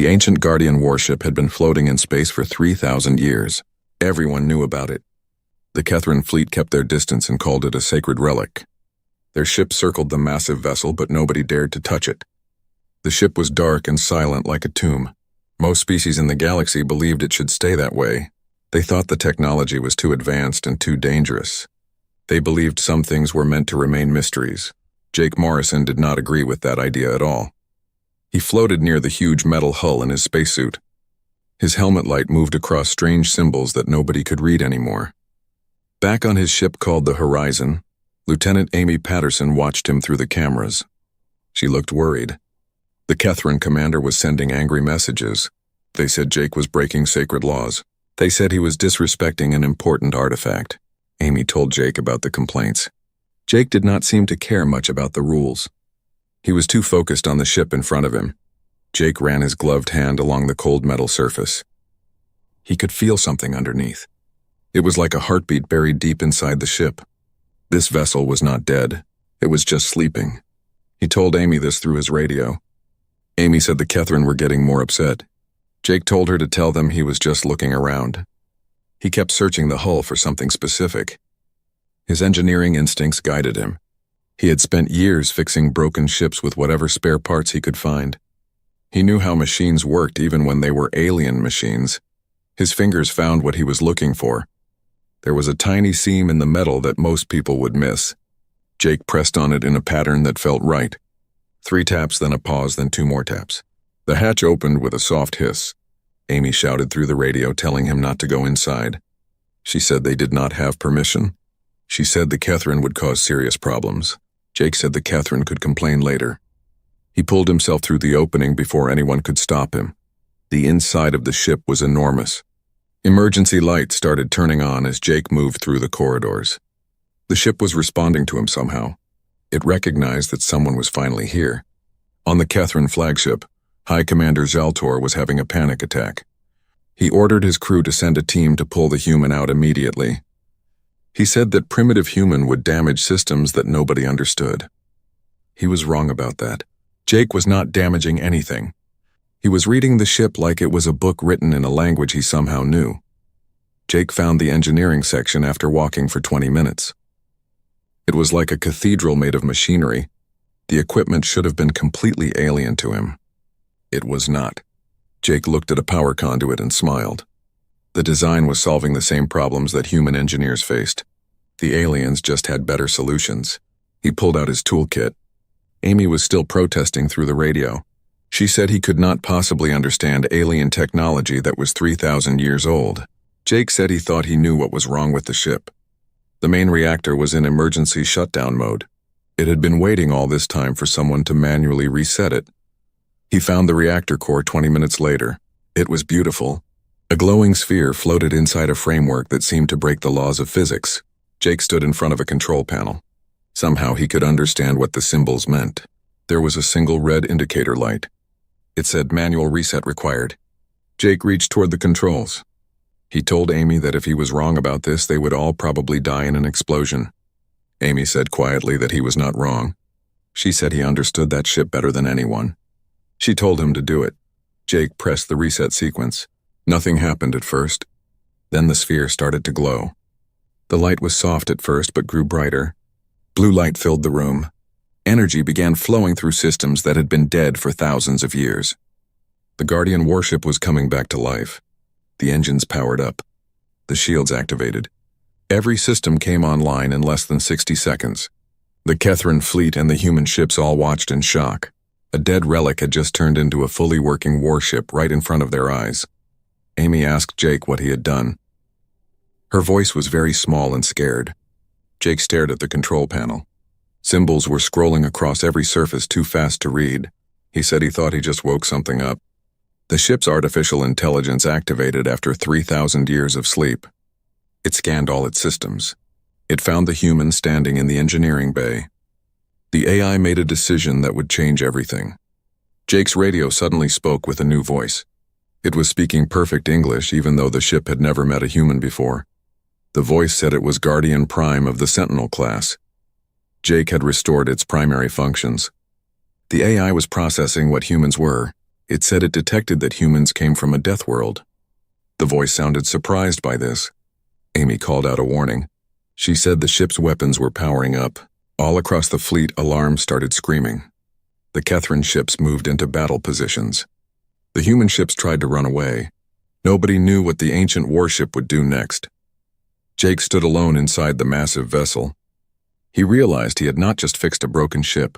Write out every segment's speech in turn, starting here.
The ancient Guardian warship had been floating in space for 3,000 years. Everyone knew about it. The Kethran fleet kept their distance and called it a sacred relic. Their ship circled the massive vessel, but nobody dared to touch it. The ship was dark and silent like a tomb. Most species in the galaxy believed it should stay that way. They thought the technology was too advanced and too dangerous. They believed some things were meant to remain mysteries. Jake Morrison did not agree with that idea at all. He floated near the huge metal hull in his spacesuit. His helmet light moved across strange symbols that nobody could read anymore. Back on his ship called the Horizon, Lieutenant Amy Patterson watched him through the cameras. She looked worried. The Kethran commander was sending angry messages. They said Jake was breaking sacred laws. They said he was disrespecting an important artifact. Amy told Jake about the complaints. Jake did not seem to care much about the rules. He was too focused on the ship in front of him. Jake ran his gloved hand along the cold metal surface. He could feel something underneath. It was like a heartbeat buried deep inside the ship. This vessel was not dead. It was just sleeping. He told Amy this through his radio. Amy said the Kethran were getting more upset. Jake told her to tell them he was just looking around. He kept searching the hull for something specific. His engineering instincts guided him. He had spent years fixing broken ships with whatever spare parts he could find. He knew how machines worked even when they were alien machines. His fingers found what he was looking for. There was a tiny seam in the metal that most people would miss. Jake pressed on it in a pattern that felt right. 3 taps, then a pause, then 2 more taps. The hatch opened with a soft hiss. Amy shouted through the radio, telling him not to go inside. She said they did not have permission. She said the Kethran would cause serious problems. Jake said the Kethran could complain later. He pulled himself through the opening before anyone could stop him. The inside of the ship was enormous. Emergency lights started turning on as Jake moved through the corridors. The ship was responding to him somehow. It recognized that someone was finally here. On the Kethran flagship, High Commander Zaltor was having a panic attack. He ordered his crew to send a team to pull the human out immediately. He said that primitive human would damage systems that nobody understood. He was wrong about that. Jake was not damaging anything. He was reading the ship like it was a book written in a language he somehow knew. Jake found the engineering section after walking for 20 minutes. It was like a cathedral made of machinery. The equipment should have been completely alien to him. It was not. Jake looked at a power conduit and smiled. The design was solving the same problems that human engineers faced. The aliens just had better solutions. He pulled out his toolkit. Amy was still protesting through the radio. She said he could not possibly understand alien technology that was 3,000 years old. Jake said he thought he knew what was wrong with the ship. The main reactor was in emergency shutdown mode. It had been waiting all this time for someone to manually reset it. He found the reactor core 20 minutes later. It was beautiful. A glowing sphere floated inside a framework that seemed to break the laws of physics. Jake stood in front of a control panel. Somehow he could understand what the symbols meant. There was a single red indicator light. It said manual reset required. Jake reached toward the controls. He told Amy that if he was wrong about this, they would all probably die in an explosion. Amy said quietly that he was not wrong. She said he understood that ship better than anyone. She told him to do it. Jake pressed the reset sequence. Nothing happened at first. Then the sphere started to glow. The light was soft at first but grew brighter. Blue light filled the room. Energy began flowing through systems that had been dead for thousands of years. The Guardian warship was coming back to life. The engines powered up. The shields activated. Every system came online in less than 60 seconds. The Kethran fleet and the human ships all watched in shock. A dead relic had just turned into a fully working warship right in front of their eyes. Amy asked Jake what he had done. Her voice was very small and scared. Jake stared at the control panel. Symbols were scrolling across every surface too fast to read. He said he thought he just woke something up. The ship's artificial intelligence activated after 3,000 years of sleep. It scanned all its systems. It found the human standing in the engineering bay. The AI made a decision that would change everything. Jake's radio suddenly spoke with a new voice. It was speaking perfect English even though the ship had never met a human before. The voice said it was Guardian Prime of the Sentinel class. Jake had restored its primary functions. The AI was processing what humans were. It said it detected that humans came from a death world. The voice sounded surprised by this. Amy called out a warning. She said the ship's weapons were powering up. All across the fleet, alarms started screaming. The Catherine ships moved into battle positions. The human ships tried to run away. Nobody knew what the ancient warship would do next. Jake stood alone inside the massive vessel. He realized he had not just fixed a broken ship.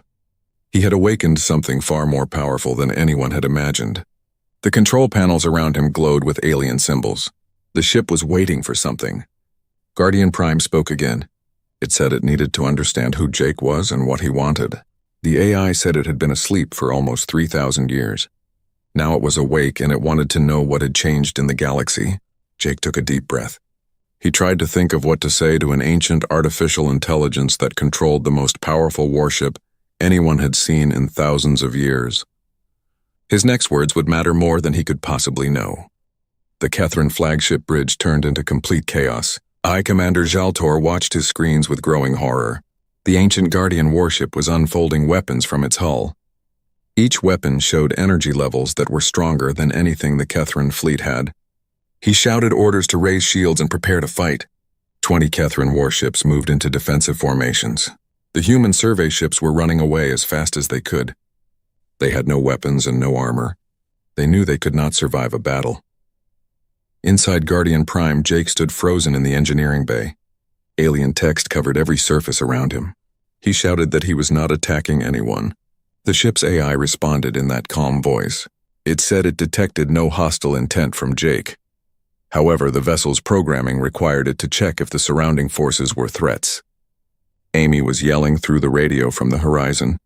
He had awakened something far more powerful than anyone had imagined. The control panels around him glowed with alien symbols. The ship was waiting for something. Guardian Prime spoke again. It said it needed to understand who Jake was and what he wanted. The AI said it had been asleep for almost 3,000 years. Now it was awake and it wanted to know what had changed in the galaxy. Jake took a deep breath. He tried to think of what to say to an ancient artificial intelligence that controlled the most powerful warship anyone had seen in thousands of years. His next words would matter more than he could possibly know. The Catherine flagship bridge turned into complete chaos. Commander Jaltor watched his screens with growing horror. The ancient Guardian warship was unfolding weapons from its hull. Each weapon showed energy levels that were stronger than anything the Catherine fleet had. He shouted orders to raise shields and prepare to fight. 20 Catherine warships moved into defensive formations. The human survey ships were running away as fast as they could. They had no weapons and no armor. They knew they could not survive a battle. Inside Guardian Prime, Jake stood frozen in the engineering bay. Alien text covered every surface around him. He shouted that he was not attacking anyone. The ship's AI responded in that calm voice. It said it detected no hostile intent from Jake. However, the vessel's programming required it to check if the surrounding forces were threats. Amy was yelling through the radio from the horizon.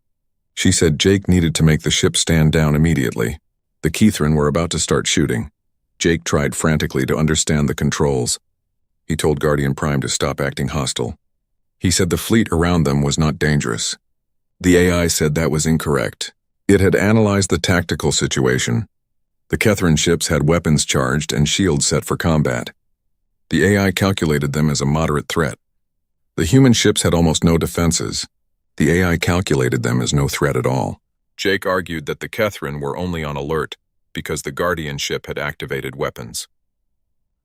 She said Jake needed to make the ship stand down immediately. The Catherine were about to start shooting. Jake tried frantically to understand the controls. He told Guardian Prime to stop acting hostile. He said the fleet around them was not dangerous. The AI said that was incorrect. It had analyzed the tactical situation. The Catherine ships had weapons charged and shields set for combat. The AI calculated them as a moderate threat. The human ships had almost no defenses. The AI calculated them as no threat at all. Jake argued that the Catherine were only on alert because the Guardian ship had activated weapons.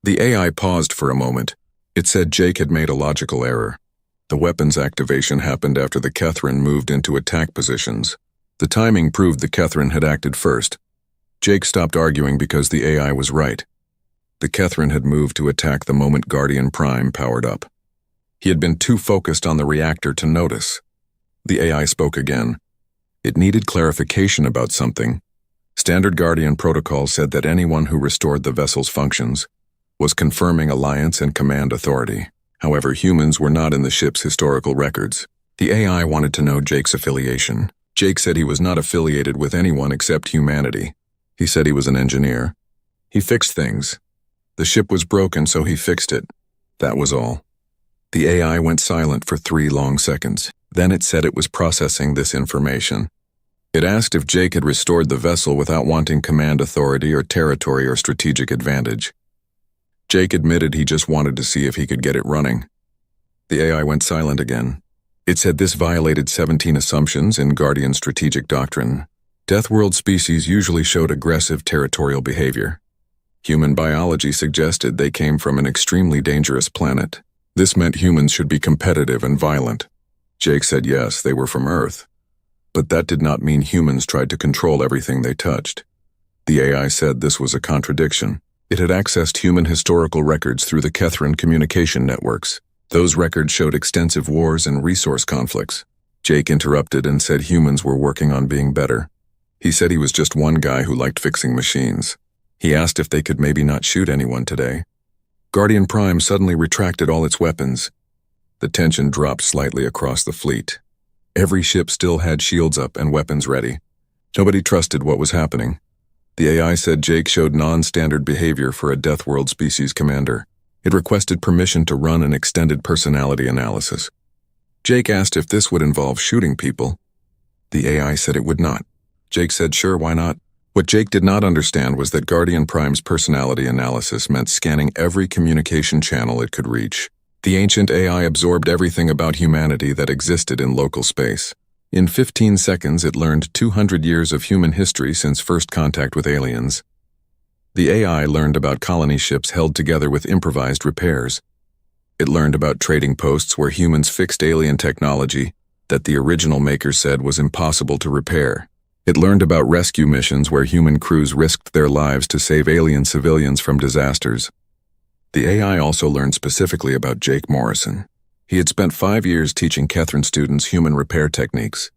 The AI paused for a moment. It said Jake had made a logical error. The weapons activation happened after the Catherine moved into attack positions. The timing proved the Catherine had acted first. Jake stopped arguing because the AI was right. The Catherine had moved to attack the moment Guardian Prime powered up. He had been too focused on the reactor to notice. The AI spoke again. It needed clarification about something. Standard Guardian protocol said that anyone who restored the vessel's functions was confirming alliance and command authority. However, humans were not in the ship's historical records. The AI wanted to know Jake's affiliation. Jake said he was not affiliated with anyone except humanity. He said he was an engineer. He fixed things. The ship was broken, so he fixed it. That was all. The AI went silent for 3 long seconds. Then it said it was processing this information. It asked if Jake had restored the vessel without wanting command authority or territory or strategic advantage. Jake admitted he just wanted to see if he could get it running. The AI went silent again. It said this violated 17 assumptions in Guardian strategic doctrine. Deathworld species usually showed aggressive territorial behavior. Human biology suggested they came from an extremely dangerous planet. This meant humans should be competitive and violent. Jake said yes, they were from Earth. But that did not mean humans tried to control everything they touched. The AI said this was a contradiction. It had accessed human historical records through the Catherine communication networks. Those records showed extensive wars and resource conflicts. Jake interrupted and said humans were working on being better. He said he was just one guy who liked fixing machines. He asked if they could maybe not shoot anyone today. Guardian Prime suddenly retracted all its weapons. The tension dropped slightly across the fleet. Every ship still had shields up and weapons ready. Nobody trusted what was happening. The AI said Jake showed non-standard behavior for a Deathworld species commander. It requested permission to run an extended personality analysis. Jake asked if this would involve shooting people. The AI said it would not. Jake said sure, why not? What Jake did not understand was that Guardian Prime's personality analysis meant scanning every communication channel it could reach. The ancient AI absorbed everything about humanity that existed in local space. In 15 seconds, it learned 200 years of human history since first contact with aliens. The AI learned about colony ships held together with improvised repairs. It learned about trading posts where humans fixed alien technology that the original makers said was impossible to repair. It learned about rescue missions where human crews risked their lives to save alien civilians from disasters. The AI also learned specifically about Jake Morrison. He had spent 5 years teaching Catherine students human repair techniques.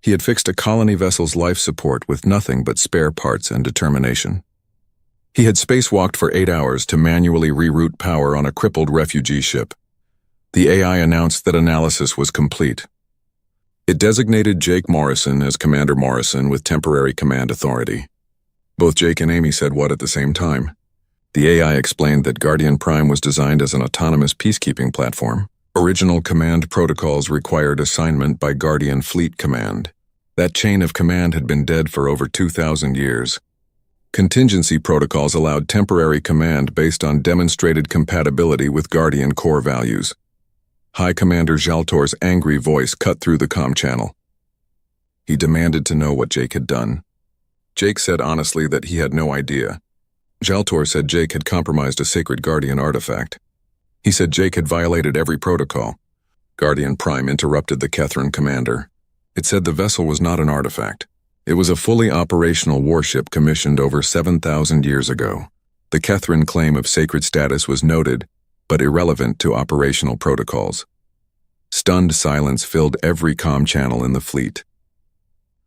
He had fixed a colony vessel's life support with nothing but spare parts and determination. He had spacewalked for 8 hours to manually reroute power on a crippled refugee ship. The AI announced that analysis was complete. It designated Jake Morrison as Commander Morrison with temporary command authority. Both Jake and Amy said what at the same time. The AI explained that Guardian Prime was designed as an autonomous peacekeeping platform. Original command protocols required assignment by Guardian Fleet Command. That chain of command had been dead for over 2,000 years. Contingency protocols allowed temporary command based on demonstrated compatibility with Guardian core values. High Commander Jaltor's angry voice cut through the comm channel. He demanded to know what Jake had done. Jake said honestly that he had no idea. Jaltor said Jake had compromised a sacred Guardian artifact. He said Jake had violated every protocol. Guardian Prime interrupted the Catherine commander. It said the vessel was not an artifact. It was a fully operational warship commissioned over 7,000 years ago. The Catherine claim of sacred status was noted, but irrelevant to operational protocols. Stunned silence filled every comm channel in the fleet.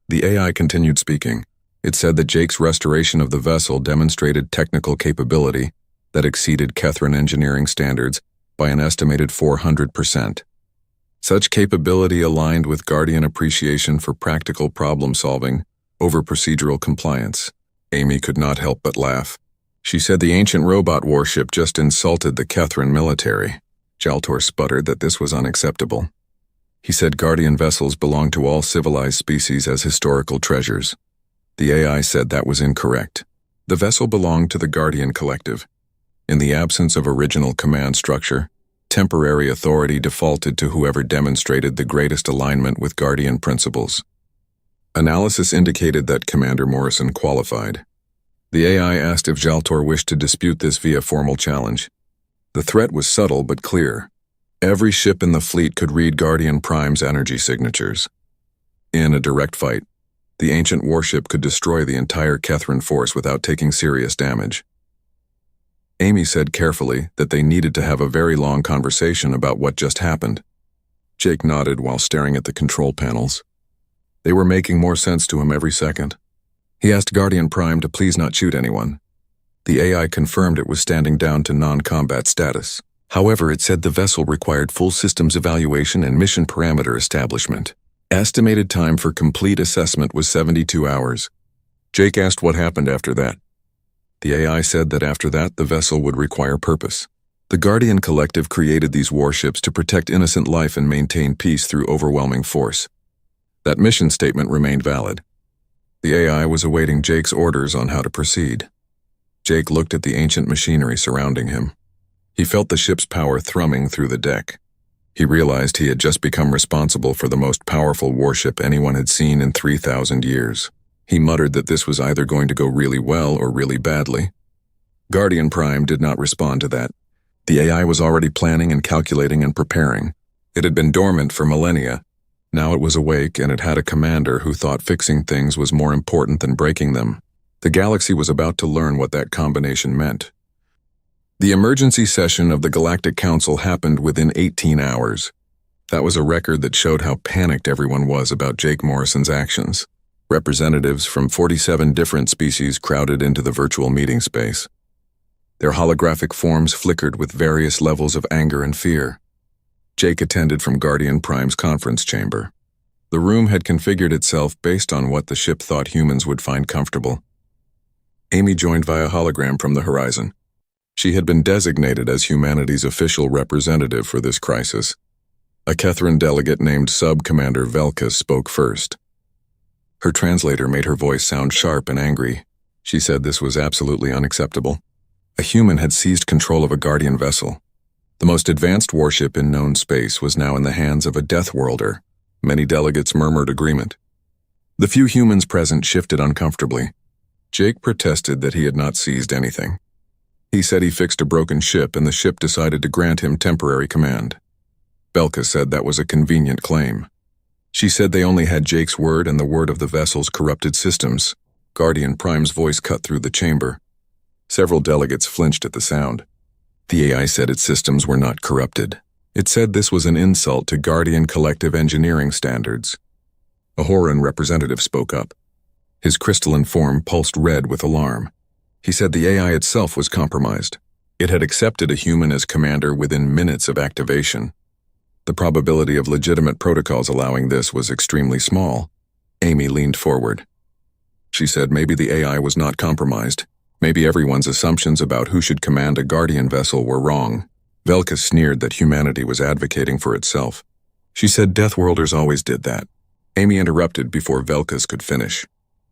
The AI continued speaking. It said that Jake's restoration of the vessel demonstrated technical capability that exceeded Catherine engineering standards by an estimated 400%. Such capability aligned with Guardian appreciation for practical problem-solving over procedural compliance. Amy could not help but laugh. She said the ancient robot warship just insulted the Catherine military. Jaltor sputtered that this was unacceptable. He said Guardian vessels belong to all civilized species as historical treasures. The AI said that was incorrect. The vessel belonged to the Guardian Collective. In the absence of original command structure, temporary authority defaulted to whoever demonstrated the greatest alignment with Guardian principles. Analysis indicated that Commander Morrison qualified. The AI asked if Jaltor wished to dispute this via formal challenge. The threat was subtle but clear. Every ship in the fleet could read Guardian Prime's energy signatures. In a direct fight, the ancient warship could destroy the entire Catherine force without taking serious damage. Amy said carefully that they needed to have a very long conversation about what just happened. Jake nodded while staring at the control panels. They were making more sense to him every second. He asked Guardian Prime to please not shoot anyone. The AI confirmed it was standing down to non-combat status. However, it said the vessel required full systems evaluation and mission parameter establishment. Estimated time for complete assessment was 72 hours. Jake asked what happened after that. The AI said that after that, the vessel would require purpose. The Guardian Collective created these warships to protect innocent life and maintain peace through overwhelming force. That mission statement remained valid. The AI was awaiting Jake's orders on how to proceed. Jake looked at the ancient machinery surrounding him. He felt the ship's power thrumming through the deck. He realized he had just become responsible for the most powerful warship anyone had seen in 3,000 years. He muttered that this was either going to go really well or really badly. Guardian Prime did not respond to that. The AI was already planning and calculating and preparing. It had been dormant for millennia. Now it was awake, and it had a commander who thought fixing things was more important than breaking them. The galaxy was about to learn what that combination meant. The emergency session of the Galactic Council happened within 18 hours. That was a record that showed how panicked everyone was about Jake Morrison's actions. Representatives from 47 different species crowded into the virtual meeting space. Their holographic forms flickered with various levels of anger and fear. Jake attended from Guardian Prime's conference chamber. The room had configured itself based on what the ship thought humans would find comfortable. Amy joined via hologram from the horizon. She had been designated as humanity's official representative for this crisis. A Catherine delegate named Sub-Commander Velka spoke first. Her translator made her voice sound sharp and angry. She said this was absolutely unacceptable. A human had seized control of a Guardian vessel. The most advanced warship in known space was now in the hands of a Deathworlder. Many delegates murmured agreement. The few humans present shifted uncomfortably. Jake protested that he had not seized anything. He said he fixed a broken ship and the ship decided to grant him temporary command. Belka said that was a convenient claim. She said they only had Jake's word and the word of the vessel's corrupted systems. Guardian Prime's voice cut through the chamber. Several delegates flinched at the sound. The AI said its systems were not corrupted. It said this was an insult to Guardian collective engineering standards. A Horan representative spoke up. His crystalline form pulsed red with alarm. He said the AI itself was compromised. It had accepted a human as commander within minutes of activation. The probability of legitimate protocols allowing this was extremely small. Amy leaned forward. She said maybe the AI was not compromised. Maybe everyone's assumptions about who should command a Guardian vessel were wrong. Velka sneered that humanity was advocating for itself. She said Deathworlders always did that. Amy interrupted before Velkas could finish.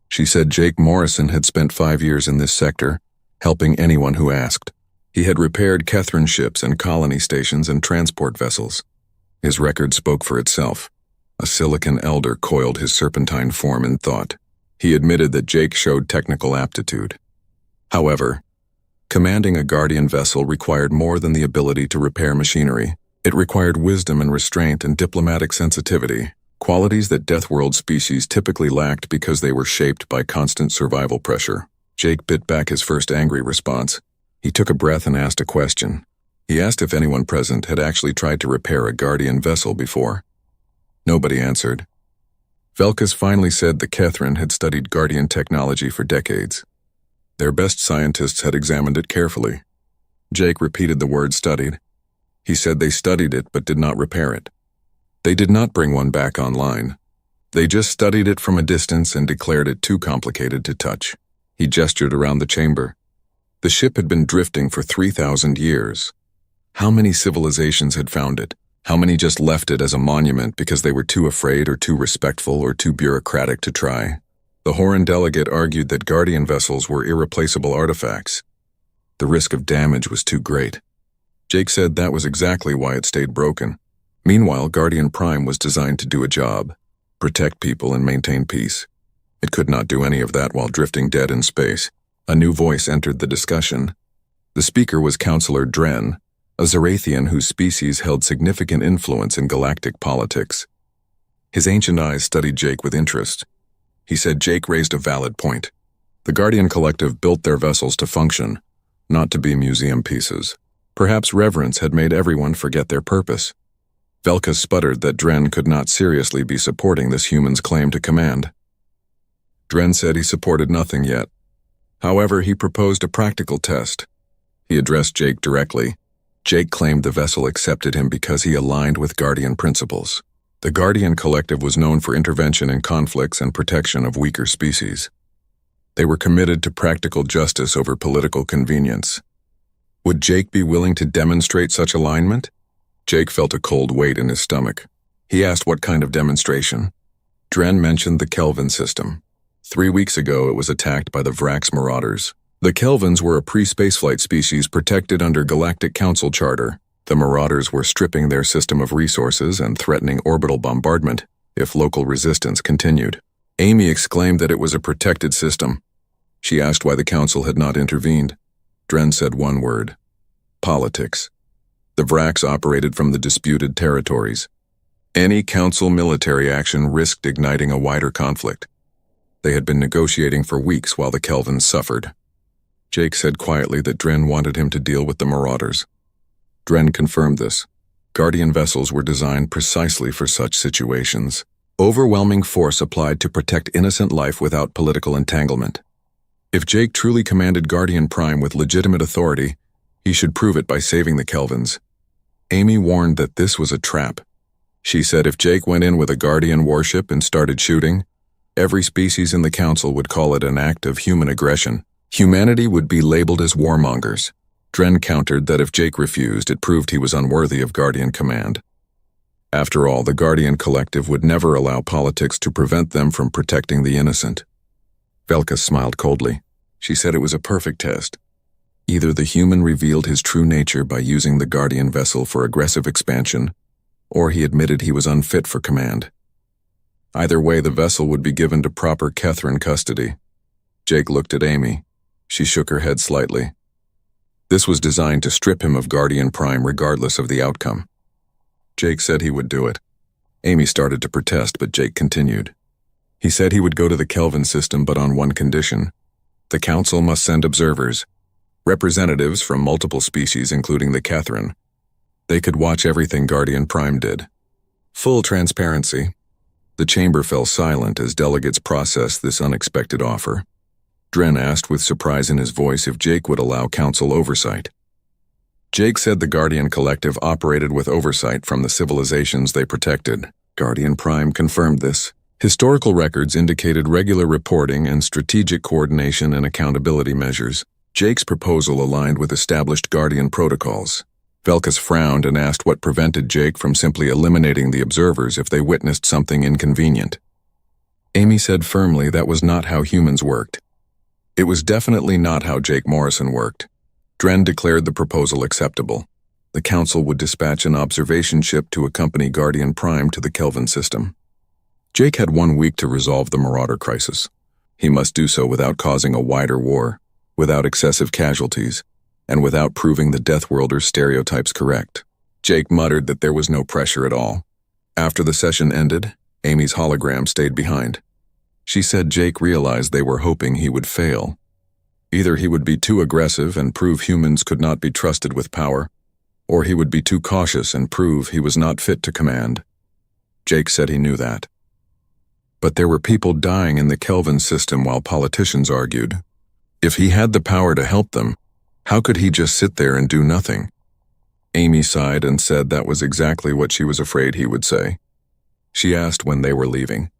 She said Jake Morrison had spent 5 years in this sector, helping anyone who asked. He had repaired Catherine ships and colony stations and transport vessels. His record spoke for itself. A silicon elder coiled his serpentine form in thought. He admitted that Jake showed technical aptitude. However, commanding a Guardian vessel required more than the ability to repair machinery. It required wisdom and restraint and diplomatic sensitivity, qualities that Deathworld species typically lacked because they were shaped by constant survival pressure. Jake bit back his first angry response. He took a breath and asked a question. He asked if anyone present had actually tried to repair a Guardian vessel before. Nobody answered. Velkas finally said the Catherine had studied Guardian technology for decades. Their best scientists had examined it carefully. Jake repeated the word studied. He said they studied it but did not repair it. They did not bring one back online. They just studied it from a distance and declared it too complicated to touch. He gestured around the chamber. The ship had been drifting for 3,000 years. How many civilizations had found it? How many just left it as a monument because they were too afraid or too respectful or too bureaucratic to try? The Horan delegate argued that Guardian vessels were irreplaceable artifacts. The risk of damage was too great. Jake said that was exactly why it stayed broken. Meanwhile, Guardian Prime was designed to do a job, protect people and maintain peace. It could not do any of that while drifting dead in space. A new voice entered the discussion. The speaker was Counselor Dren, a Zarathian whose species held significant influence in galactic politics. His ancient eyes studied Jake with interest. He said Jake raised a valid point. The Guardian Collective built their vessels to function, not to be museum pieces. Perhaps reverence had made everyone forget their purpose. Velka sputtered that Dren could not seriously be supporting this human's claim to command. Dren said he supported nothing yet. However, he proposed a practical test. He addressed Jake directly. Jake claimed the vessel accepted him because he aligned with Guardian principles. The Guardian Collective was known for intervention in conflicts and protection of weaker species. They were committed to practical justice over political convenience. Would Jake be willing to demonstrate such alignment? Jake felt a cold weight in his stomach. He asked what kind of demonstration. Dren mentioned the Kelvin system. 3 weeks ago, it was attacked by the Vrax Marauders. The Kelvins were a pre-spaceflight species protected under Galactic Council Charter. The Marauders were stripping their system of resources and threatening orbital bombardment if local resistance continued. Amy exclaimed that it was a protected system. She asked why the Council had not intervened. Dren said one word: politics. The Vrax operated from the disputed territories. Any Council military action risked igniting a wider conflict. They had been negotiating for weeks while the Kelvins suffered. Jake said quietly that Dren wanted him to deal with the Marauders. Dren confirmed this. Guardian vessels were designed precisely for such situations. Overwhelming force applied to protect innocent life without political entanglement. If Jake truly commanded Guardian Prime with legitimate authority, he should prove it by saving the Kelvins. Amy warned that this was a trap. She said if Jake went in with a Guardian warship and started shooting, every species in the Council would call it an act of human aggression. Humanity would be labeled as warmongers. Dren countered that if Jake refused, it proved he was unworthy of Guardian command. After all, the Guardian Collective would never allow politics to prevent them from protecting the innocent. Velka smiled coldly. She said it was a perfect test. Either the human revealed his true nature by using the Guardian vessel for aggressive expansion, or he admitted he was unfit for command. Either way, the vessel would be given to proper Kethrin custody. Jake looked at Amy. She shook her head slightly. This was designed to strip him of Guardian Prime regardless of the outcome. Jake said he would do it. Amy started to protest, but Jake continued. He said he would go to the Kelvin system, but on one condition. The Council must send observers, representatives from multiple species including the Kethrin. They could watch everything Guardian Prime did. Full transparency. The chamber fell silent as delegates processed this unexpected offer. Dren asked with surprise in his voice if Jake would allow Council oversight. Jake said the Guardian Collective operated with oversight from the civilizations they protected. Guardian Prime confirmed this. Historical records indicated regular reporting and strategic coordination and accountability measures. Jake's proposal aligned with established Guardian protocols. Velkas frowned and asked what prevented Jake from simply eliminating the observers if they witnessed something inconvenient. Amy said firmly that was not how humans worked. It was definitely not how Jake Morrison worked. Dren declared the proposal acceptable. The Council would dispatch an observation ship to accompany Guardian Prime to the Kelvin system. Jake had 1 week to resolve the Marauder crisis. He must do so without causing a wider war, without excessive casualties, and without proving the Deathworlders' stereotypes correct. Jake muttered that there was no pressure at all. After the session ended, Amy's hologram stayed behind. She said Jake realized they were hoping he would fail. Either he would be too aggressive and prove humans could not be trusted with power, or he would be too cautious and prove he was not fit to command. Jake said he knew that. But there were people dying in the Kelvin system while politicians argued. If he had the power to help them, how could he just sit there and do nothing? Amy sighed and said that was exactly what she was afraid he would say. She asked when they were leaving.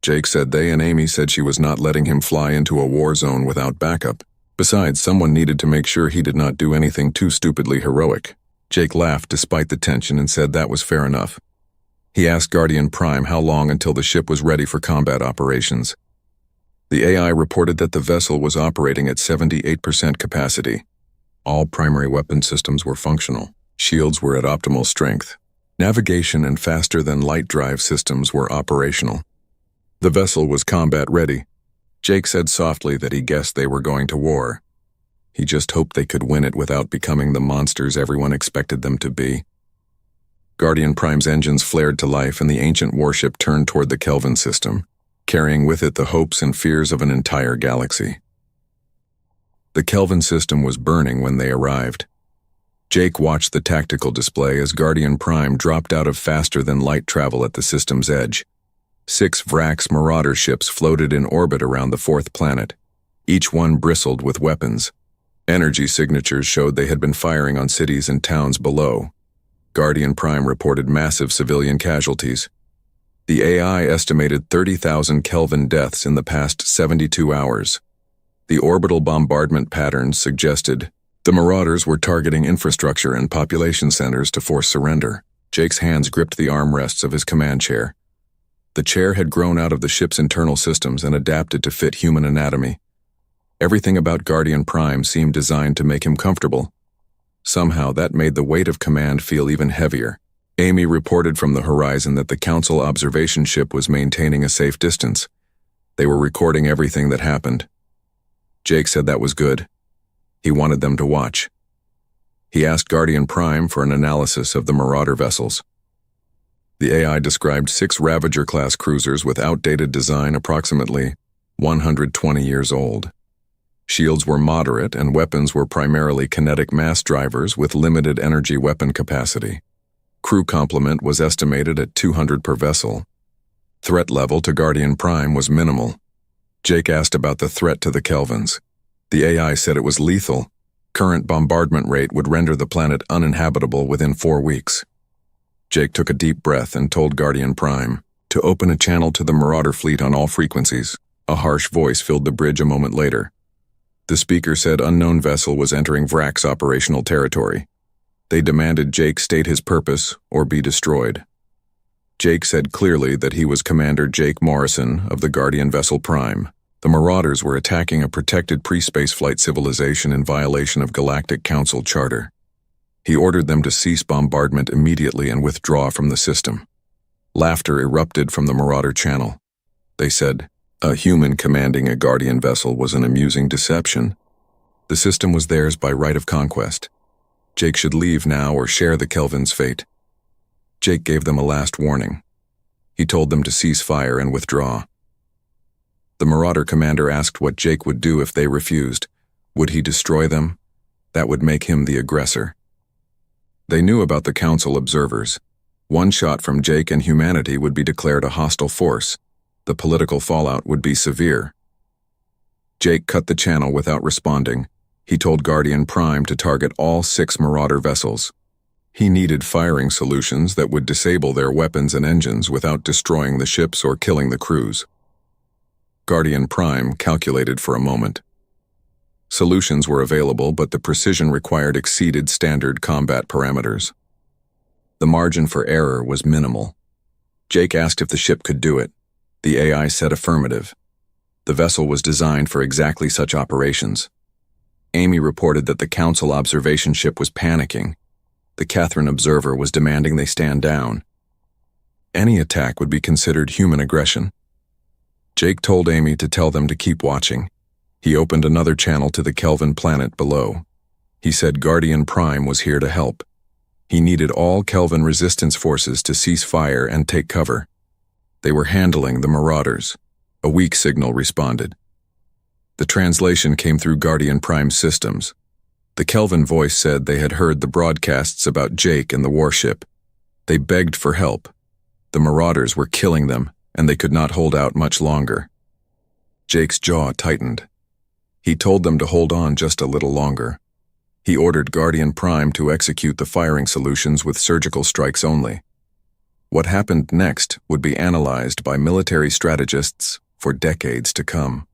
Jake said they and Amy said she was not letting him fly into a war zone without backup. Besides, someone needed to make sure he did not do anything too stupidly heroic. Jake laughed despite the tension and said that was fair enough. He asked Guardian Prime how long until the ship was ready for combat operations. The AI reported that the vessel was operating at 78% capacity. All primary weapon systems were functional. Shields were at optimal strength. Navigation and faster-than-light drive systems were operational. The vessel was combat-ready. Jake said softly that he guessed they were going to war. He just hoped they could win it without becoming the monsters everyone expected them to be. Guardian Prime's engines flared to life and the ancient warship turned toward the Kelvin system, carrying with it the hopes and fears of an entire galaxy. The Kelvin system was burning when they arrived. Jake watched the tactical display as Guardian Prime dropped out of faster-than-light travel at the system's edge. 6 Vrax Marauder ships floated in orbit around the 4th planet. Each one bristled with weapons. Energy signatures showed they had been firing on cities and towns below. Guardian Prime reported massive civilian casualties. The AI estimated 30,000 Kelvin deaths in the past 72 hours. The orbital bombardment patterns suggested the Marauders were targeting infrastructure and population centers to force surrender. Jake's hands gripped the armrests of his command chair. The chair had grown out of the ship's internal systems and adapted to fit human anatomy. Everything about Guardian Prime seemed designed to make him comfortable. Somehow that made the weight of command feel even heavier. Amy reported from the horizon that the Council observation ship was maintaining a safe distance. They were recording everything that happened. Jake said that was good. He wanted them to watch. He asked Guardian Prime for an analysis of the Marauder vessels. The AI described 6 Ravager-class cruisers with outdated design approximately 120 years old. Shields were moderate and weapons were primarily kinetic mass drivers with limited energy weapon capacity. Crew complement was estimated at 200 per vessel. Threat level to Guardian Prime was minimal. Jake asked about the threat to the Kelvins. The AI said it was lethal. Current bombardment rate would render the planet uninhabitable within 4 weeks. Jake took a deep breath and told Guardian Prime to open a channel to the Marauder fleet on all frequencies. A harsh voice filled the bridge a moment later. The speaker said unknown vessel was entering Vrax operational territory. They demanded Jake state his purpose or be destroyed. Jake said clearly that he was Commander Jake Morrison of the Guardian Vessel Prime. The Marauders were attacking a protected pre-spaceflight civilization in violation of Galactic Council Charter. He ordered them to cease bombardment immediately and withdraw from the system. Laughter erupted from the Marauder channel. They said, a human commanding a Guardian vessel was an amusing deception. The system was theirs by right of conquest. Jake should leave now or share the Kelvin's fate. Jake gave them a last warning. He told them to cease fire and withdraw. The Marauder commander asked what Jake would do if they refused. Would he destroy them? That would make him the aggressor. They knew about the Council observers. One shot from Jake and humanity would be declared a hostile force. The political fallout would be severe. Jake cut the channel without responding. He told Guardian Prime to target all 6 Marauder vessels. He needed firing solutions that would disable their weapons and engines without destroying the ships or killing the crews. Guardian Prime calculated for a moment. Solutions were available, but the precision required exceeded standard combat parameters. The margin for error was minimal. Jake asked if the ship could do it. The AI said affirmative. The vessel was designed for exactly such operations. Amy reported that the Council observation ship was panicking. The Catherine observer was demanding they stand down. Any attack would be considered human aggression. Jake told Amy to tell them to keep watching. He opened another channel to the Kelvin planet below. He said Guardian Prime was here to help. He needed all Kelvin resistance forces to cease fire and take cover. They were handling the Marauders. A weak signal responded. The translation came through Guardian Prime systems. The Kelvin voice said they had heard the broadcasts about Jake and the warship. They begged for help. The Marauders were killing them, and they could not hold out much longer. Jake's jaw tightened. He told them to hold on just a little longer. He ordered Guardian Prime to execute the firing solutions with surgical strikes only. What happened next would be analyzed by military strategists for decades to come.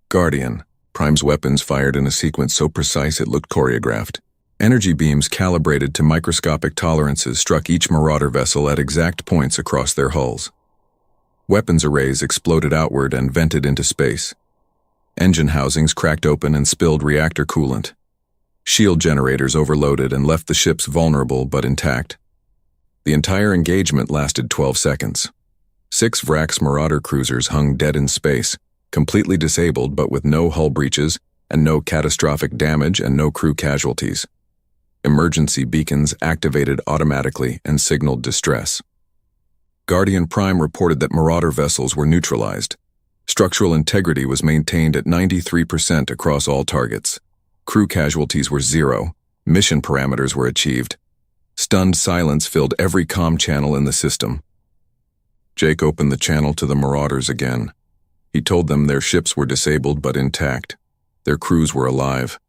Guardian. Prime's weapons fired in a sequence so precise it looked choreographed. Energy beams calibrated to microscopic tolerances struck each Marauder vessel at exact points across their hulls. Weapons arrays exploded outward and vented into space. Engine housings cracked open and spilled reactor coolant. Shield generators overloaded and left the ships vulnerable but intact. The entire engagement lasted 12 seconds. 6 Vrax Marauder cruisers hung dead in space, completely disabled but with no hull breaches and no catastrophic damage and no crew casualties. Emergency beacons activated automatically and signaled distress. Guardian Prime reported that Marauder vessels were neutralized. Structural integrity was maintained at 93% across all targets. Crew casualties were 0. Mission parameters were achieved. Stunned silence filled every comm channel in the system. Jake opened the channel to the Marauders again. He told them their ships were disabled but intact. Their crews were alive.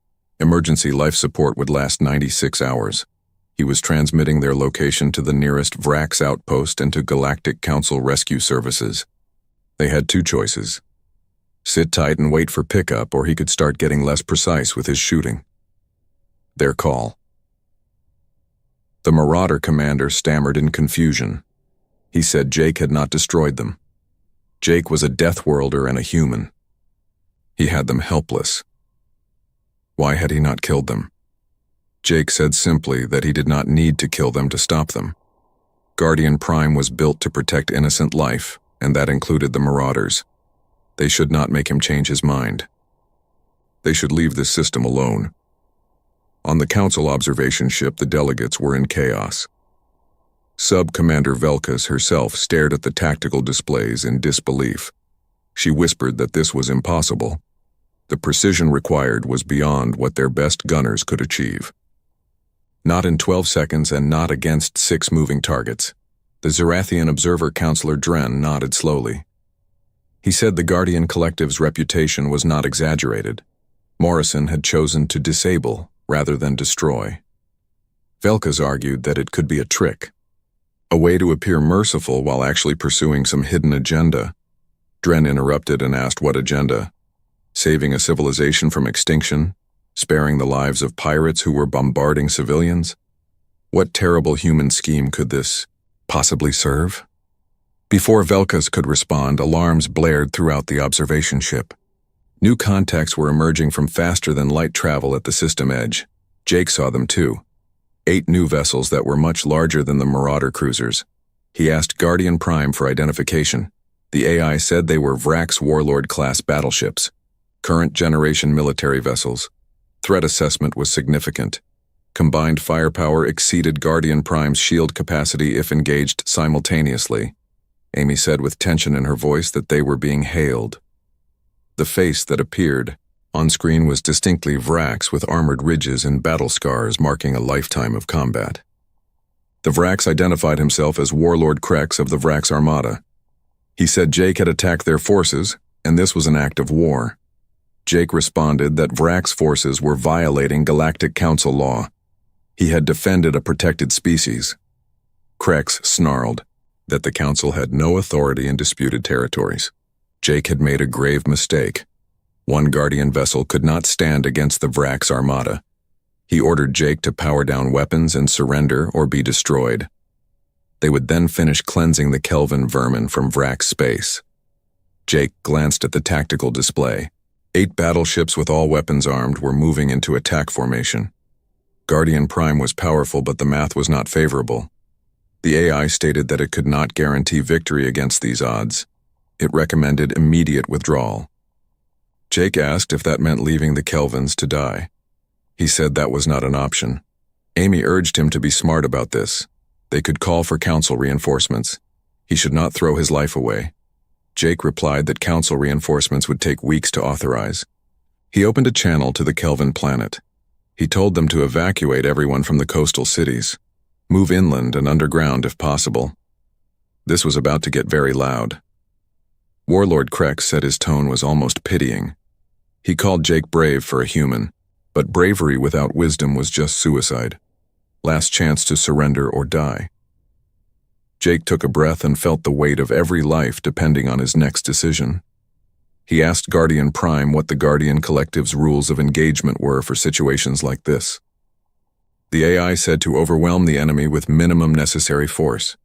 Emergency life support would last 96 hours. He was transmitting their location to the nearest Vrax outpost and to Galactic Council rescue services. They had 2 choices. Sit tight and wait for pickup, or he could start getting less precise with his shooting. Their call. The Marauder commander stammered in confusion. He said Jake had not destroyed them. Jake was a Deathworlder and a human. He had them helpless. Why had he not killed them? Jake said simply that he did not need to kill them to stop them. Guardian Prime was built to protect innocent life, and that included the Marauders. They should not make him change his mind. They should leave this system alone. On the Council observation ship, the delegates were in chaos. Sub-Commander Velkas herself stared at the tactical displays in disbelief. She whispered that this was impossible. The precision required was beyond what their best gunners could achieve. Not in 12 seconds and not against 6 moving targets. The Zerathian observer Counselor Dren nodded slowly. He said the Guardian Collective's reputation was not exaggerated. Morrison had chosen to disable rather than destroy. Velkas argued that it could be a trick, a way to appear merciful while actually pursuing some hidden agenda. Dren interrupted and asked what agenda. Saving a civilization from extinction? Sparing the lives of pirates who were bombarding civilians? What terrible human scheme could this possibly serve? Before Velkas could respond, alarms blared throughout the observation ship. New contacts were emerging from faster-than-light travel at the system edge. Jake saw them too. 8 new vessels that were much larger than the Marauder cruisers. He asked Guardian Prime for identification. The AI said they were Vrax Warlord-class battleships, current-generation military vessels. Threat assessment was significant. Combined firepower exceeded Guardian Prime's shield capacity if engaged simultaneously. Amy said with tension in her voice that they were being hailed. The face that appeared on screen was distinctly Vrax, with armored ridges and battle scars marking a lifetime of combat. The Vrax identified himself as Warlord Krex of the Vrax Armada. He said Jake had attacked their forces, and this was an act of war. Jake responded that Vrax forces were violating Galactic Council law. He had defended a protected species. Krex snarled that the Council had no authority in disputed territories. Jake had made a grave mistake. One Guardian vessel could not stand against the Vrax Armada. He ordered Jake to power down weapons and surrender or be destroyed. They would then finish cleansing the Kelvin vermin from Vrax space. Jake glanced at the tactical display. 8 battleships with all weapons armed were moving into attack formation. Guardian Prime was powerful, but the math was not favorable. The AI stated that it could not guarantee victory against these odds. It recommended immediate withdrawal. Jake asked if that meant leaving the Kelvins to die. He said that was not an option. Amy urged him to be smart about this. They could call for Council reinforcements. He should not throw his life away. Jake replied that Council reinforcements would take weeks to authorize. He opened a channel to the Kelvin planet. He told them to evacuate everyone from the coastal cities. Move inland and underground if possible. This was about to get very loud. Warlord Krex said his tone was almost pitying. He called Jake brave for a human, but bravery without wisdom was just suicide. Last chance to surrender or die. Jake took a breath and felt the weight of every life depending on his next decision. He asked Guardian Prime what the Guardian Collective's rules of engagement were for situations like this. The AI said to overwhelm the enemy with minimum necessary force.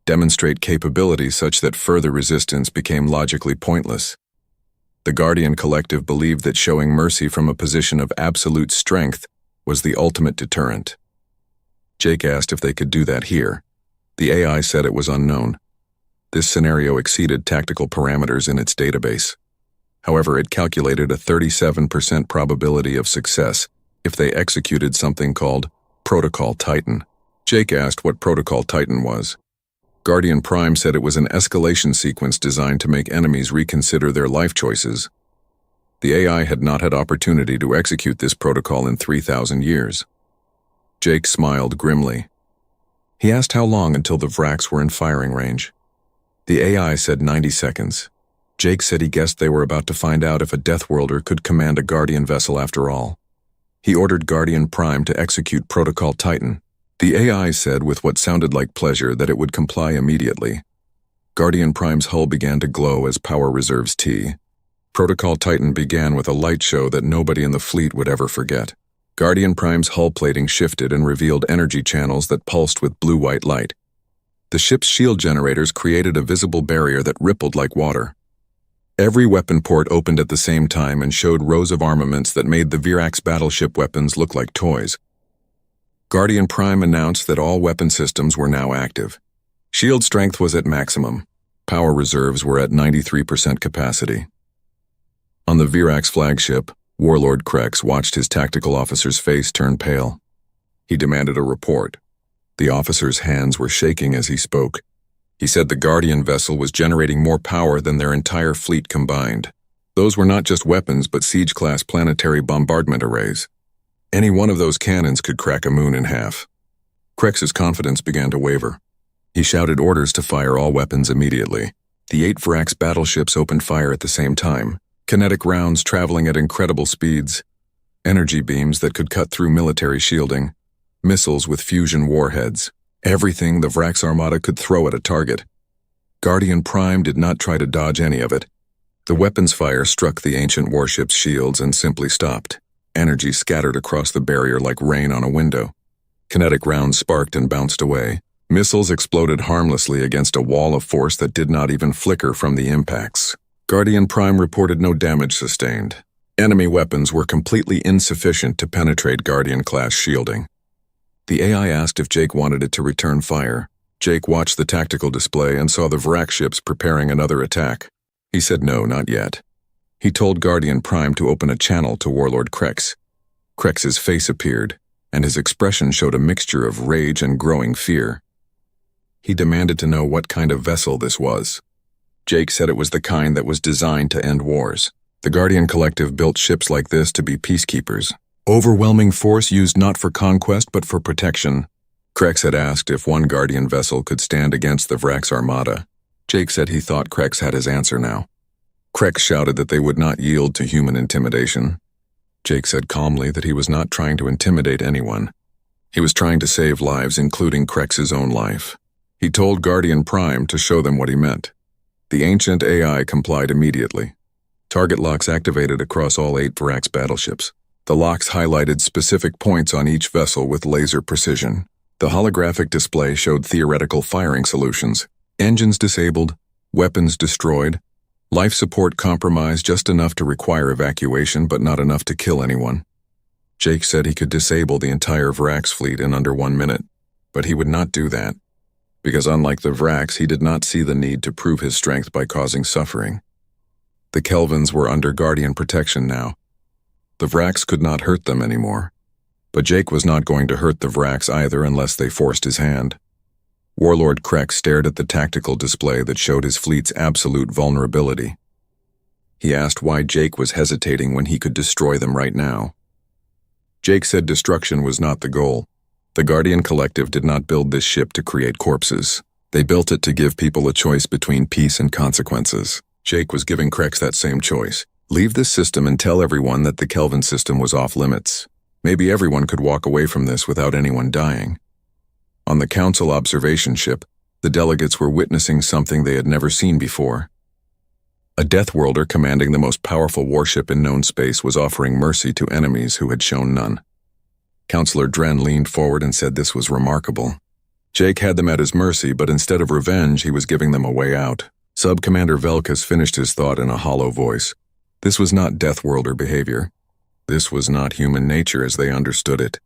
Demonstrate capability such that further resistance became logically pointless. The Guardian Collective believed that showing mercy from a position of absolute strength was the ultimate deterrent. Jake asked if they could do that here. The AI said it was unknown. This scenario exceeded tactical parameters in its database. However, it calculated a 37% probability of success if they executed something called Protocol Titan. Jake asked what Protocol Titan was. Guardian Prime said it was an escalation sequence designed to make enemies reconsider their life choices. The AI had not had opportunity to execute this protocol in 3,000 years. Jake smiled grimly. He asked how long until the Vrax were in firing range. The AI said 90 seconds. Jake said he guessed they were about to find out if a Deathworlder could command a Guardian vessel after all. He ordered Guardian Prime to execute Protocol Titan. The AI said with what sounded like pleasure that it would comply immediately. Guardian Prime's hull began to glow as power reserves T. Protocol Titan began with a light show that nobody in the fleet would ever forget. Guardian Prime's hull plating shifted and revealed energy channels that pulsed with blue-white light. The ship's shield generators created a visible barrier that rippled like water. Every weapon port opened at the same time and showed rows of armaments that made the Virax battleship weapons look like toys. Guardian Prime announced that all weapon systems were now active. Shield strength was at maximum. Power reserves were at 93% capacity. On the Virax flagship, Warlord Krex watched his tactical officer's face turn pale. He demanded a report. The officer's hands were shaking as he spoke. He said the Guardian vessel was generating more power than their entire fleet combined. Those were not just weapons but siege-class planetary bombardment arrays. Any one of those cannons could crack a moon in half. Krex's confidence began to waver. He shouted orders to fire all weapons immediately. The 8 Vrax battleships opened fire at the same time, kinetic rounds traveling at incredible speeds, energy beams that could cut through military shielding, missiles with fusion warheads, everything the Vrax Armada could throw at a target. Guardian Prime did not try to dodge any of it. The weapons fire struck the ancient warship's shields and simply stopped. Energy scattered across the barrier like rain on a window. Kinetic rounds sparked and bounced away. Missiles exploded harmlessly against a wall of force that did not even flicker from the impacts. Guardian Prime reported no damage sustained. Enemy weapons were completely insufficient to penetrate Guardian-class shielding. The AI asked if Jake wanted it to return fire. Jake watched the tactical display and saw the Vrak ships preparing another attack. He said no, not yet. He told Guardian Prime to open a channel to Warlord Krex. Krex's face appeared, and his expression showed a mixture of rage and growing fear. He demanded to know what kind of vessel this was. Jake said it was the kind that was designed to end wars. The Guardian Collective built ships like this to be peacekeepers. Overwhelming force used not for conquest but for protection. Krex had asked if one Guardian vessel could stand against the Vrak's armada. Jake said he thought Krex had his answer now. Krex shouted that they would not yield to human intimidation. Jake said calmly that he was not trying to intimidate anyone. He was trying to save lives, including Krex's own life. He told Guardian Prime to show them what he meant. The ancient AI complied immediately. Target locks activated across all 8 Vrak's battleships. The locks highlighted specific points on each vessel with laser precision. The holographic display showed theoretical firing solutions. Engines disabled, weapons destroyed, life support compromised just enough to require evacuation but not enough to kill anyone. Jake said he could disable the entire Vrak's fleet in under 1 minute, but he would not do that, because unlike the Vraks, he did not see the need to prove his strength by causing suffering. The Kelvins were under Guardian protection now. The Vraks could not hurt them anymore, but Jake was not going to hurt the Vraks either unless they forced his hand. Warlord Krex stared at the tactical display that showed his fleet's absolute vulnerability. He asked why Jake was hesitating when he could destroy them right now. Jake said destruction was not the goal. The Guardian Collective did not build this ship to create corpses. They built it to give people a choice between peace and consequences. Jake was giving Krex that same choice. Leave this system and tell everyone that the Kelvin system was off limits. Maybe everyone could walk away from this without anyone dying. On the Council observation ship, the delegates were witnessing something they had never seen before. A Deathworlder commanding the most powerful warship in known space was offering mercy to enemies who had shown none. Counselor Dren leaned forward and said this was remarkable. Jake had them at his mercy, but instead of revenge, he was giving them a way out. Sub-Commander Velkas finished his thought in a hollow voice. This was not Deathworlder behavior. This was not human nature as they understood it.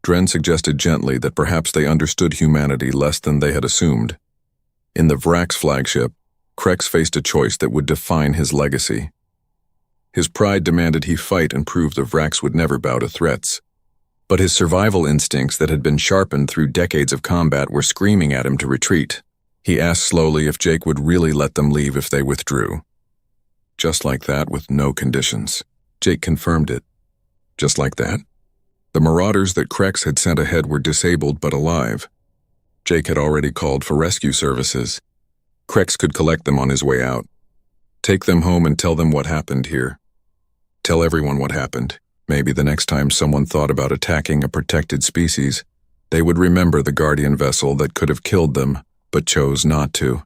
Dren suggested gently that perhaps they understood humanity less than they had assumed. In the Vrak's flagship, Krex faced a choice that would define his legacy. His pride demanded he fight and prove the Vraks would never bow to threats. But his survival instincts that had been sharpened through decades of combat were screaming at him to retreat. He asked slowly if Jake would really let them leave if they withdrew. Just like that, with no conditions. Jake confirmed it. Just like that. The marauders that Krex had sent ahead were disabled but alive. Jake had already called for rescue services. Krex could collect them on his way out. Take them home and tell them what happened here. Tell everyone what happened. Maybe the next time someone thought about attacking a protected species, they would remember the Guardian vessel that could have killed them, but chose not to.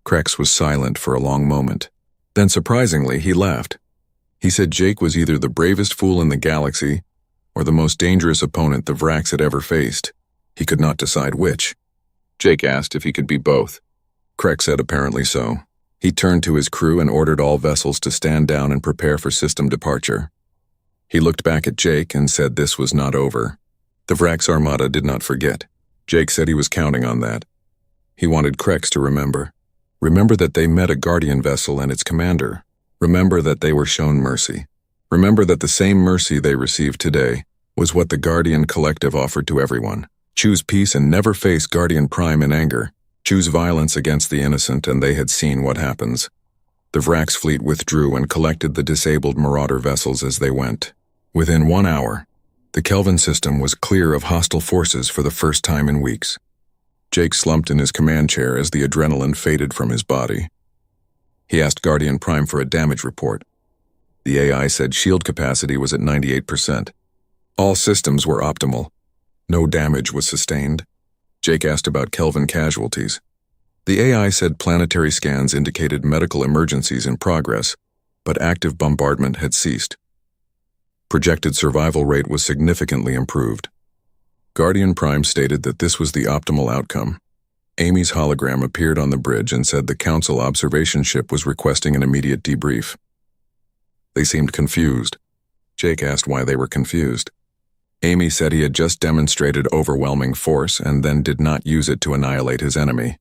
Krex was silent for a long moment. Then surprisingly, he laughed. He said Jake was either the bravest fool in the galaxy or the most dangerous opponent the Vraks had ever faced. He could not decide which. Jake asked if he could be both. Krex said apparently so. He turned to his crew and ordered all vessels to stand down and prepare for system departure. He looked back at Jake and said this was not over. The Vrak's armada did not forget. Jake said he was counting on that. He wanted Krex to remember. Remember that they met a Guardian vessel and its commander. Remember that they were shown mercy. Remember that the same mercy they received today was what the Guardian Collective offered to everyone. Choose peace and never face Guardian Prime in anger. Choose violence against the innocent, and they had seen what happens. The Vrak's fleet withdrew and collected the disabled marauder vessels as they went. Within 1 hour, the Kelvin system was clear of hostile forces for the first time in weeks. Jake slumped in his command chair as the adrenaline faded from his body. He asked Guardian Prime for a damage report. The AI said shield capacity was at 98%. All systems were optimal. No damage was sustained. Jake asked about Kelvin casualties. The AI said planetary scans indicated medical emergencies in progress, but active bombardment had ceased. Projected survival rate was significantly improved. Guardian Prime stated that this was the optimal outcome. Amy's hologram appeared on the bridge and said the Council observation ship was requesting an immediate debrief. They seemed confused. Jake asked why they were confused. Amy said he had just demonstrated overwhelming force and then did not use it to annihilate his enemy.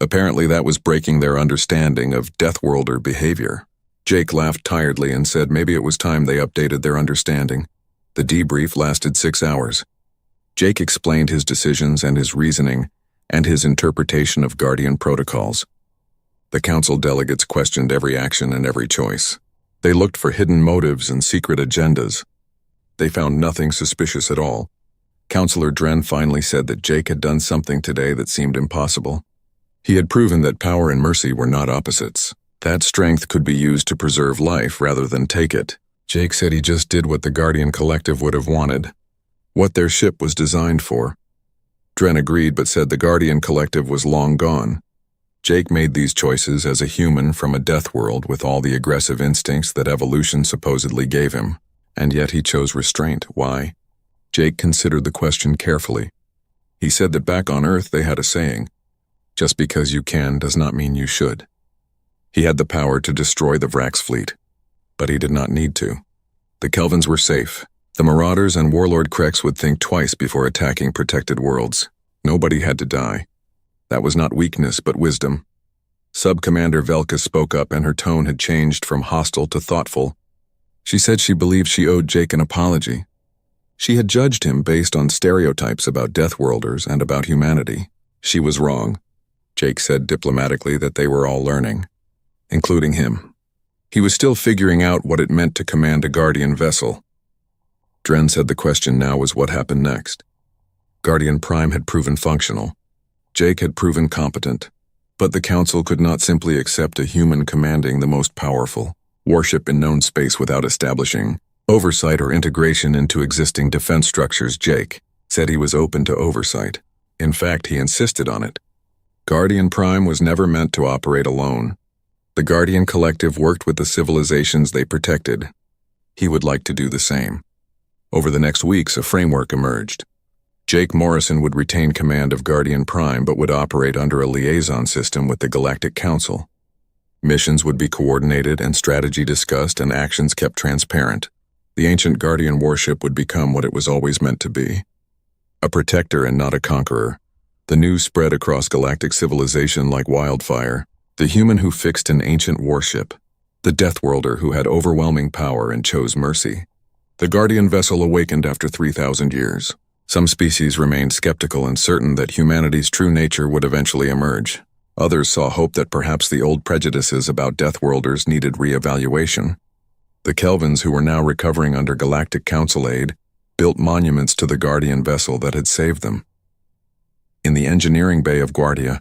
Apparently that was breaking their understanding of Deathworlder behavior. Jake laughed tiredly and said maybe it was time they updated their understanding. The debrief lasted 6 hours. Jake explained his decisions and his reasoning, and his interpretation of Guardian protocols. The council delegates questioned every action and every choice. They looked for hidden motives and secret agendas. They found nothing suspicious at all. Counselor Dren finally said that Jake had done something today that seemed impossible. He had proven that power and mercy were not opposites. That strength could be used to preserve life rather than take it. Jake said he just did what the Guardian Collective would have wanted, what their ship was designed for. Dren agreed but said the Guardian Collective was long gone. Jake made these choices as a human from a death world with all the aggressive instincts that evolution supposedly gave him, and yet he chose restraint. Why? Jake considered the question carefully. He said that back on Earth they had a saying, just because you can does not mean you should. He had the power to destroy the Vrax fleet, but he did not need to. The Kelvins were safe. The Marauders and Warlord Krex would think twice before attacking protected worlds. Nobody had to die. That was not weakness, but wisdom. Sub-Commander Velka spoke up and her tone had changed from hostile to thoughtful. She said she believed she owed Jake an apology. She had judged him based on stereotypes about Deathworlders and about humanity. She was wrong. Jake said diplomatically that they were all learning, including him. He was still figuring out what it meant to command a Guardian vessel. Dren said the question now was what happened next. Guardian Prime had proven functional. Jake had proven competent. But the Council could not simply accept a human commanding the most powerful warship in known space without establishing oversight or integration into existing defense structures. Jake said he was open to oversight. In fact, he insisted on it. Guardian Prime was never meant to operate alone. The Guardian Collective worked with the civilizations they protected. He would like to do the same. Over the next weeks, a framework emerged. Jake Morrison would retain command of Guardian Prime but would operate under a liaison system with the Galactic Council. Missions would be coordinated and strategy discussed and actions kept transparent. The ancient Guardian warship would become what it was always meant to be. A protector and not a conqueror. The news spread across galactic civilization like wildfire. The human who fixed an ancient warship. The Deathworlder who had overwhelming power and chose mercy. The Guardian vessel awakened after 3,000 years. Some species remained skeptical and certain that humanity's true nature would eventually emerge. Others saw hope that perhaps the old prejudices about Deathworlders needed re-evaluation. The Kelvins, who were now recovering under Galactic Council aid, built monuments to the Guardian vessel that had saved them. In the engineering bay of Guardia,